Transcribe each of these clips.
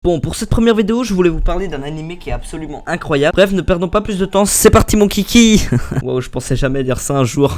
Bon, pour cette première vidéo, je voulais vous parler d'un animé qui est absolument incroyable. Bref, ne perdons pas plus de temps, c'est parti mon kiki. Wow, je pensais jamais dire ça un jour.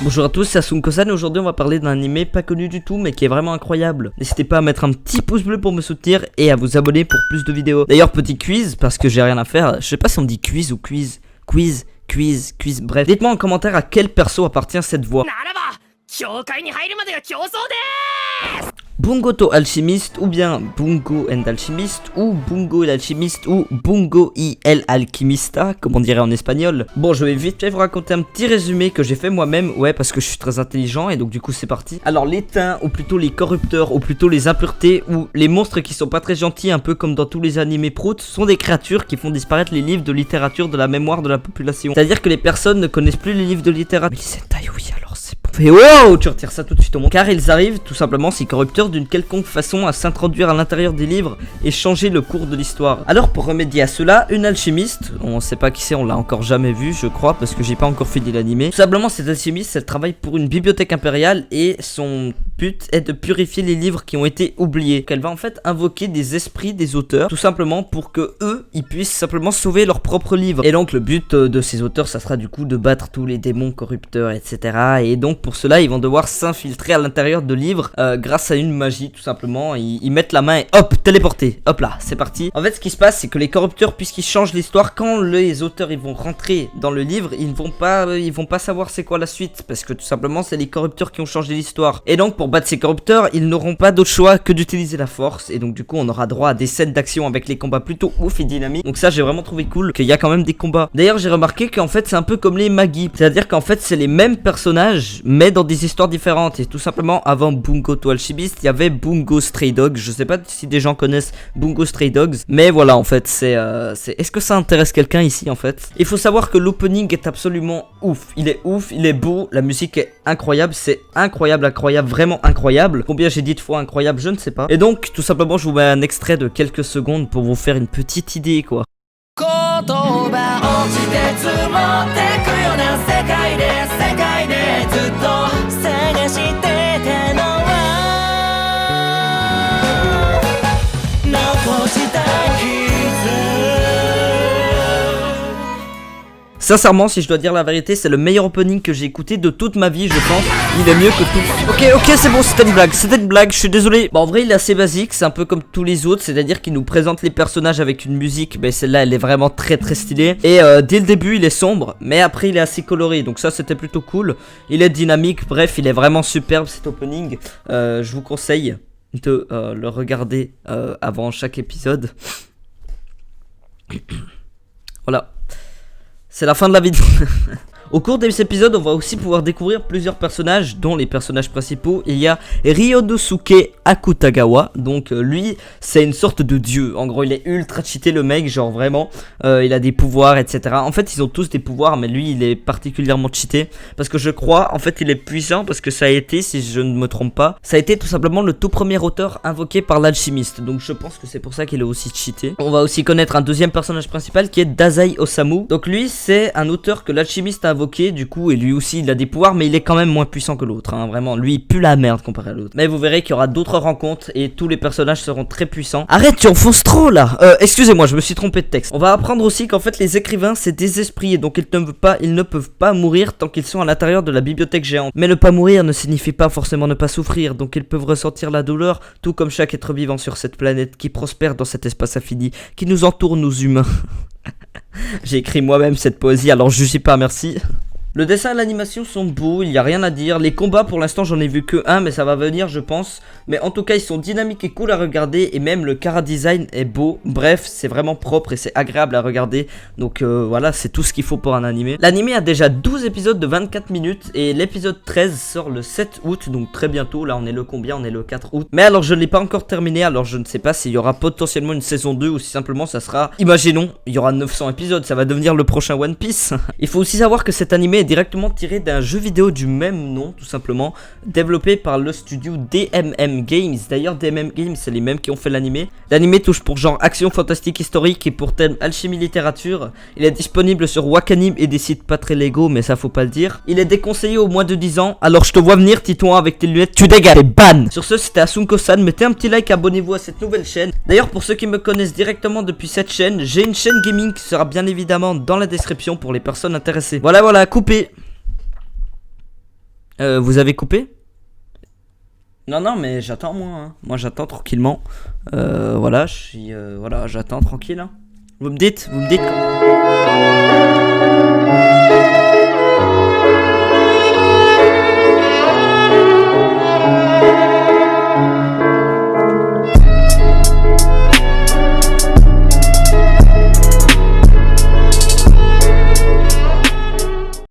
Bonjour à tous, c'est Asunko-san et aujourd'hui on va parler d'un animé pas connu du tout mais qui est vraiment incroyable. N'hésitez pas à mettre un petit pouce bleu pour me soutenir et à vous abonner pour plus de vidéos. D'ailleurs petit quiz parce que j'ai rien à faire, je sais pas si on dit quiz ou quiz, bref. Dites-moi en commentaire à quel perso appartient cette voix. Bungo to Alchimiste ou bien Bungo and Alchimiste ou Bungo l'Alchimiste ou Bungo y el Alquimista comme on dirait en espagnol. Bon, je vais vite fait vous raconter un petit résumé que j'ai fait moi-même, ouais, parce que je suis très intelligent et donc du coup c'est parti. Alors les teints ou plutôt les corrupteurs ou plutôt les impuretés ou les monstres qui sont pas très gentils, un peu comme dans tous les animés proutes, sont des créatures qui font disparaître les livres de littérature de la mémoire de la population. C'est-à-dire que les personnes ne connaissent plus les livres de littérature. Mais c'est taille, oui, alors c'est bon. Et wow, tu retires ça tout de suite au monde. Car ils arrivent tout simplement, ces corrupteurs, d'une quelconque façon à s'introduire à l'intérieur des livres et changer le cours de l'histoire. Alors pour remédier à cela, une alchimiste, on sait pas qui c'est, on l'a encore jamais vu je crois parce que j'ai pas encore fini l'animé. Tout simplement cette alchimiste, elle travaille pour une bibliothèque impériale et son but est de purifier les livres qui ont été oubliés. Elle va en fait invoquer des esprits des auteurs, tout simplement pour que eux, ils puissent simplement sauver leurs propres livres. Et donc le but de ces auteurs, ça sera du coup de battre tous les démons corrupteurs, etc. Et donc pour cela, ils vont devoir s'infiltrer à l'intérieur de livres grâce à une magie, tout simplement. Ils mettent la main et hop, téléporté. Hop là, c'est parti. En fait, ce qui se passe, c'est que les corrupteurs, puisqu'ils changent l'histoire, quand les auteurs ils vont rentrer dans le livre, ils vont pas savoir c'est quoi la suite, parce que tout simplement, c'est les corrupteurs qui ont changé l'histoire. Et donc, pour battre ces corrupteurs, ils n'auront pas d'autre choix que d'utiliser la force. Et donc, du coup, on aura droit à des scènes d'action avec les combats plutôt ouf et dynamiques. Donc ça, j'ai vraiment trouvé cool qu'il y a quand même des combats. D'ailleurs, j'ai remarqué qu'en fait, c'est un peu comme les Magi, c'est-à-dire qu'en fait, c'est les mêmes personnages, mais dans des histoires différentes. Et tout simplement, avant Bungo to Alchimiste, il y avait Bungo Stray Dogs. Je sais pas si des gens connaissent Bungo Stray Dogs, mais voilà, en fait, est-ce que ça intéresse quelqu'un ici, en fait? Il faut savoir que l'opening est absolument ouf, il est beau, la musique est incroyable, c'est incroyable, vraiment incroyable. Combien j'ai dit de fois incroyable, je ne sais pas. Et donc, tout simplement, je vous mets un extrait de quelques secondes pour vous faire une petite idée, quoi. Sincèrement, si je dois dire la vérité, c'est le meilleur opening que j'ai écouté de toute ma vie, je pense. Il est mieux que tout. Ok, c'est bon, c'était une blague, je suis désolé. Bon, en vrai, il est assez basique, c'est un peu comme tous les autres, c'est-à-dire qu'il nous présente les personnages avec une musique, mais celle-là, elle est vraiment très stylée. Et dès le début, il est sombre, mais après, il est assez coloré, donc ça, c'était plutôt cool. Il est dynamique, bref, il est vraiment superbe cet opening. Je vous conseille de le regarder avant chaque épisode. Voilà. C'est la fin de la vidéo. Au cours de cet épisode, on va aussi pouvoir découvrir plusieurs personnages, dont les personnages principaux. Il y a Ryonosuke Akutagawa, donc lui, c'est une sorte de dieu. En gros, il est ultra cheaté le mec, genre vraiment, il a des pouvoirs, etc. En fait, ils ont tous des pouvoirs, mais lui, il est particulièrement cheaté. Parce que je crois, en fait, il est puissant, parce que ça a été, si je ne me trompe pas, ça a été tout simplement le tout premier auteur invoqué par l'alchimiste. Donc je pense que c'est pour ça qu'il est aussi cheaté. On va aussi connaître un deuxième personnage principal qui est Dazai Osamu. Donc lui, c'est un auteur que l'alchimiste a invoqué. Du coup, et lui aussi il a des pouvoirs, mais il est quand même moins puissant que l'autre, hein. Vraiment, lui il pue la merde comparé à l'autre. Mais vous verrez qu'il y aura d'autres rencontres et tous les personnages seront très puissants. Arrête, tu enfonces trop là. Excusez-moi, je me suis trompé de texte. On va apprendre aussi qu'en fait les écrivains c'est des esprits et donc ils ne peuvent pas mourir tant qu'ils sont à l'intérieur de la bibliothèque géante. Mais ne pas mourir ne signifie pas forcément ne pas souffrir, donc ils peuvent ressentir la douleur, tout comme chaque être vivant sur cette planète qui prospère dans cet espace infini qui nous entoure, nous humains. J'ai écrit moi-même cette poésie, alors je sais pas, merci. Le dessin et l'animation sont beaux, il n'y a rien à dire. Les combats pour l'instant j'en ai vu que un, mais ça va venir je pense. Mais en tout cas ils sont dynamiques et cool à regarder. Et même le chara design est beau. Bref, c'est vraiment propre et c'est agréable à regarder. Donc voilà, c'est tout ce qu'il faut pour un animé. L'animé a déjà 12 épisodes de 24 minutes. Et l'épisode 13 sort le 7 août, donc très bientôt. Là on est le combien? On est le 4 août. Mais alors je ne l'ai pas encore terminé, alors je ne sais pas s'il y aura potentiellement une saison 2 ou si simplement ça sera... Imaginons, il y aura 900 épisodes, ça va devenir le prochain One Piece. Il faut aussi savoir que cet animé est directement tiré d'un jeu vidéo du même nom, tout simplement, développé par le studio DMM Games. D'ailleurs, DMM Games, c'est les mêmes qui ont fait l'animé. L'animé touche pour genre action fantastique historique et pour thème alchimie littérature. Il est disponible sur Wakanim et des sites pas très légaux, mais ça faut pas le dire. Il est déconseillé au moins de 10 ans, alors je te vois venir, Titouan, avec tes lunettes, tu dégages, t'es ban. Sur ce, c'était Asunko-san, mettez un petit like, abonnez-vous à cette nouvelle chaîne. D'ailleurs, pour ceux qui me connaissent directement depuis cette chaîne, j'ai une chaîne gaming qui sera bien évidemment dans la description pour les personnes intéressées. Voilà, coupé. Vous avez coupé? Non, mais j'attends moi, hein. Moi j'attends tranquillement. Voilà, voilà, j'attends tranquille, hein. Vous me dites